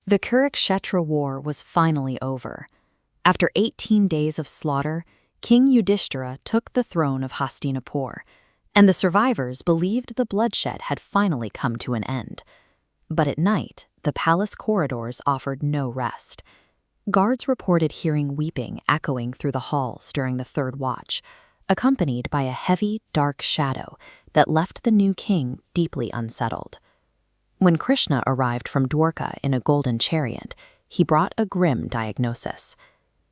The Kurukshetra war was finally over. After 18 days of slaughter, King Yudhishthira took the throne of Hastinapur, and the survivors believed the bloodshed had finally come to an end. But at night, the palace corridors offered no rest. Guards reported hearing weeping echoing through the halls during the third watch, accompanied by a heavy, dark shadow that left the new king deeply unsettled. When Krishna arrived from Dwarka in a golden chariot, he brought a grim diagnosis.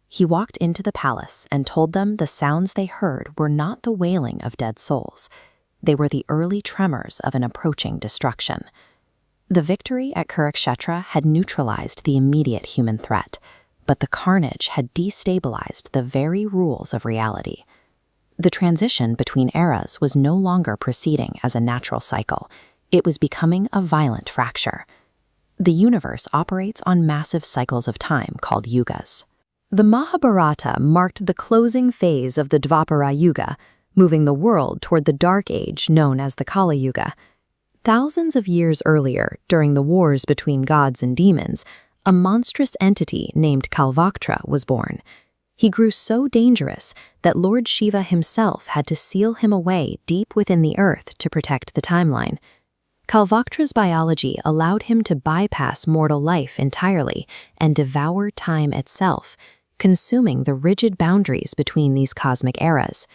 He walked into the palace and told them the sounds they heard were not the wailing of dead souls. They were the early tremors of an approaching destruction. The victory at Kurukshetra had neutralized the immediate human threat, but the carnage had destabilized the very rules of reality. The transition between eras was no longer proceeding as a natural cycle. It was becoming a violent fracture. The universe operates on massive cycles of time called yugas. The Mahabharata marked the closing phase of the Dvapara Yuga, moving the world toward the Dark Age known as the Kali Yuga. Thousands of years earlier, during the wars between gods and demons, a monstrous entity named Kalvaktra was born. He grew so dangerous that Lord Shiva himself had to seal him away deep within the earth to protect the timeline. Kalvaktra's biology allowed him to bypass mortal life entirely and devour time itself, consuming the rigid boundaries between these cosmic eras.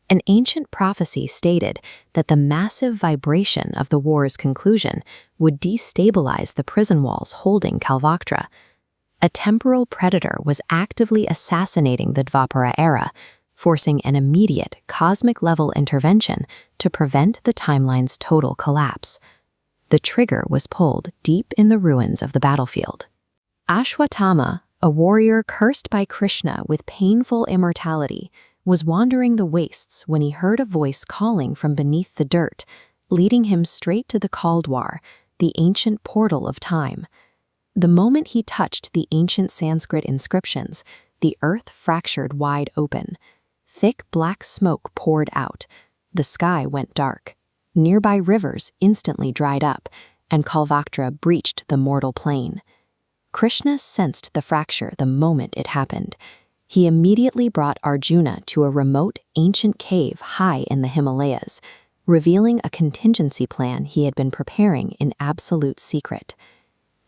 An ancient prophecy stated that the massive vibration of the war's conclusion would destabilize the prison walls holding Kalvaktra. A temporal predator was actively assassinating the Dvapara era, forcing an immediate cosmic-level intervention to prevent the timeline's total collapse. The trigger was pulled deep in the ruins of the battlefield. Ashwatthama, a warrior cursed by Krishna with painful immortality, was wandering the wastes when he heard a voice calling from beneath the dirt, leading him straight to the Kaldwar, the ancient portal of time. The moment he touched the ancient Sanskrit inscriptions, the earth fractured wide open. Thick black smoke poured out. The sky went dark. Nearby rivers instantly dried up, and Kalvaktra breached the mortal plane. Krishna sensed the fracture the moment it happened. He immediately brought Arjuna to a remote, ancient cave high in the Himalayas, revealing a contingency plan he had been preparing in absolute secret.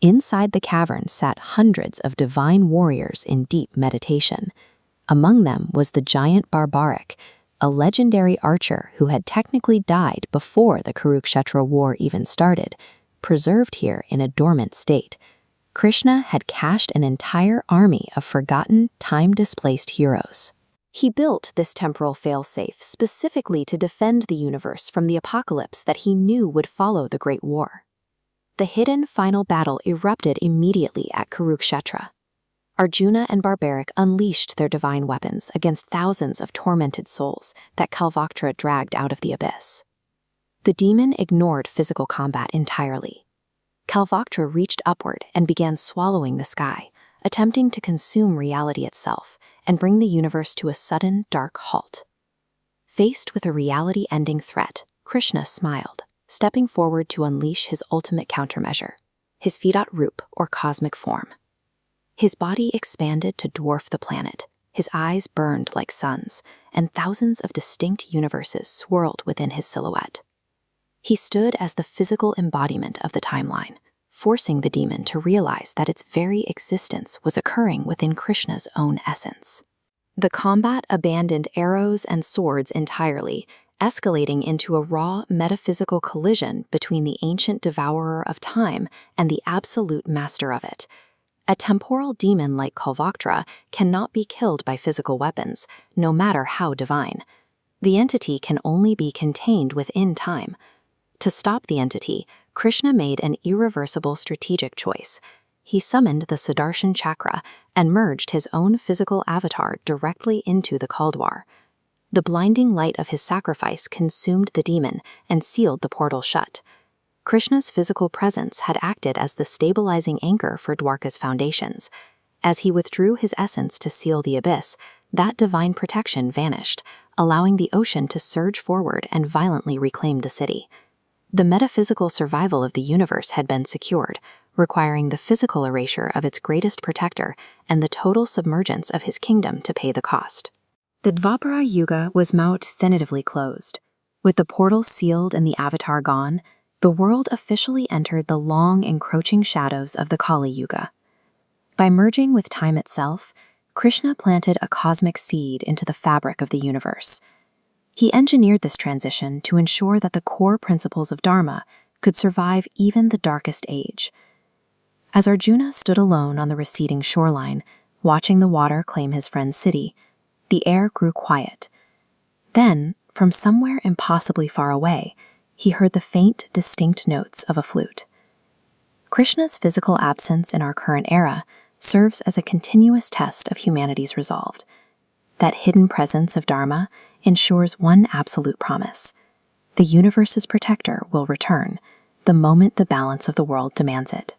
Inside the cavern sat hundreds of divine warriors in deep meditation. Among them was the giant Barbaric, a legendary archer who had technically died before the Kurukshetra war even started, preserved here in a dormant state. Krishna had cached an entire army of forgotten, time-displaced heroes. He built this temporal failsafe specifically to defend the universe from the apocalypse that he knew would follow the Great War. The hidden final battle erupted immediately at Kurukshetra. Arjuna and Barbaric unleashed their divine weapons against thousands of tormented souls that Kalvaktra dragged out of the abyss. The demon ignored physical combat entirely. Kalvaktra reached upward and began swallowing the sky, attempting to consume reality itself and bring the universe to a sudden, dark halt. Faced with a reality-ending threat, Krishna smiled, stepping forward to unleash his ultimate countermeasure, his Virat Rup, or cosmic form. His body expanded to dwarf the planet, his eyes burned like suns, and thousands of distinct universes swirled within his silhouette. He stood as the physical embodiment of the timeline, forcing the demon to realize that its very existence was occurring within Krishna's own essence. The combat abandoned arrows and swords entirely, escalating into a raw metaphysical collision between the ancient devourer of time and the absolute master of it. A temporal demon like Kalvaktra cannot be killed by physical weapons, no matter how divine. The entity can only be contained within time. To stop the entity, Krishna made an irreversible strategic choice. He summoned the Sudarshan Chakra and merged his own physical avatar directly into the Kaldwar. The blinding light of his sacrifice consumed the demon and sealed the portal shut. Krishna's physical presence had acted as the stabilizing anchor for Dwarka's foundations. As he withdrew his essence to seal the abyss, that divine protection vanished, allowing the ocean to surge forward and violently reclaim the city. The metaphysical survival of the universe had been secured, requiring the physical erasure of its greatest protector and the total submergence of his kingdom to pay the cost. The Dvapara Yuga was now definitively closed. With the portal sealed and the avatar gone, the world officially entered the long, encroaching shadows of the Kali Yuga. By merging with time itself, Krishna planted a cosmic seed into the fabric of the universe. He engineered this transition to ensure that the core principles of Dharma could survive even the darkest age. As Arjuna stood alone on the receding shoreline, watching the water claim his friend's city, the air grew quiet. Then, from somewhere impossibly far away, he heard the faint, distinct notes of a flute. Krishna's physical absence in our current era serves as a continuous test of humanity's resolve. That hidden presence of Dharma ensures one absolute promise: the universe's protector will return the moment the balance of the world demands it.